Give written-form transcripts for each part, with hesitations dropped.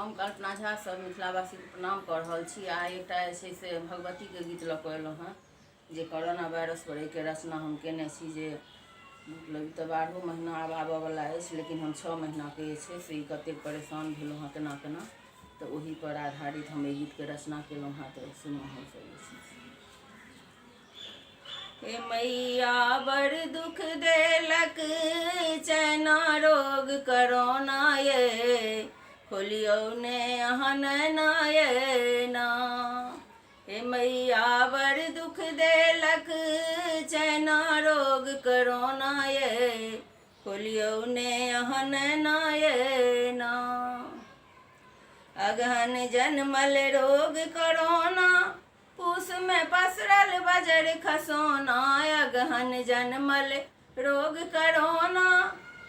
हम कल्पना झा सब मिथिलावासी के प्रणाम कर रहल छी। आ एकटा जे से भगवती के गीत लऽ कऽ एलहुँ हँ जे कोरोना वायरस पर एके रचना हम केने छी। जे मतलब तऽ 12 महीना आब आबऽवला अछि, लेकिन हम 6 महीनाके जे छै से कतेक परेशान भेलहुँ हँ केना केना, तऽ ओही पर आधारित हम एहि गीतके रचना केलहुँ हँ। तऽ सुनू हमसब जे छै। हे मैया बड़ दुख देलक चैना रोग करोना ये, खोलियौ ने अहाँ नैना ये ना। हे मैया बड़ दुख देलक चैना रोग करोना ये, खोलियौ ने अहाँ नैना ये ना। अगहन जनमल रोग करोना, पूस में पसरल बजर खसोना। अगहन जनमल रोग करोना,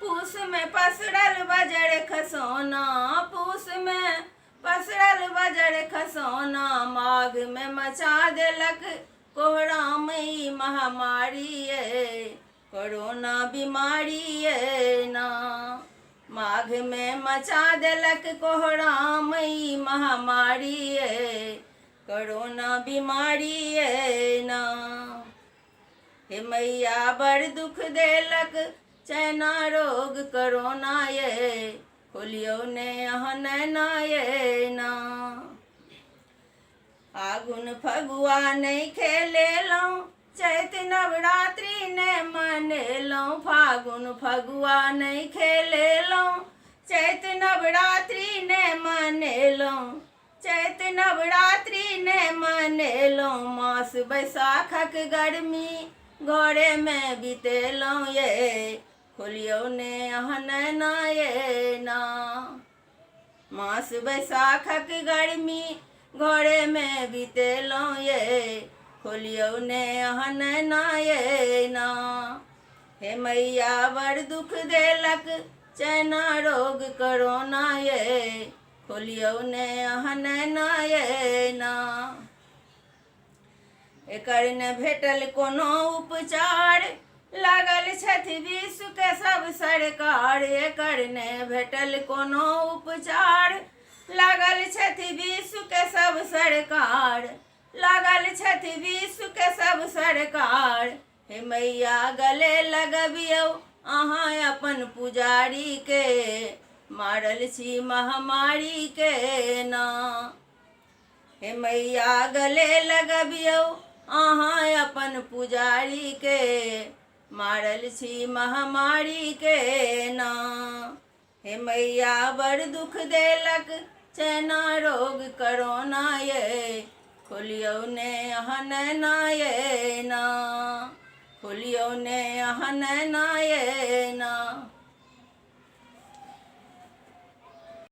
पूस में पसरल बजर खसोना। पूस में पसरल बजर खसोना, माघ में मचा देलक कोहरामई महामारी ये, कोरोना बीमारी ये ना। माघ में मचा देलक कोहरामई महामारी ये, कोरोना बीमारी ये ना। हे मैया बड़ दुख देलक चैना रोग करोना ये, खोलियौ ने अहाँ नैना ये ना। आगुन फगुआ नहीं खेलेलहुँ, चैत नवरात्रि ने मनेलहुँ। फागुन फगुआ नहीं खेलेलहुँ, चैत नवरात्रि ने मनेलहुँ। चैत नवरात्रि ने मनेलहुँ, मास बैसाखक गर्मी घरे में बितेलहुँ ये, खोलियौ ने अहाँ नैना ये ना। मास बैसाखक गर्मी घरे में बितेलहुँ ये, खोलियौ ने अहाँ नैना ये ना। हे मैया बड़ दुख देलक चैना रोग करोना ये, खोलियौ ने अहाँ नैना ये ना। एकर ने भेटल कोनो उपचार, लागल छथि विश्व के सब सरकार। एकर ने भेटल कोनो उपचार, लागल छथि विश्व के सब सरकार। लागल छथि विश्व के सब सरकार। हे मैया गले लगबियौ अहाँ अपन पुजारी के, मारल छी महामारी के ना। हे मैया गले लगबियौ अहाँ अपन पुजारी के, मारल छी महामारी के ना। हे मैया बड़ दुख देलक चैना रोग करोना ये, खोलियौ ने अहाँ नैना ये ना। खोलियौ ने अहाँ नैना ये ना।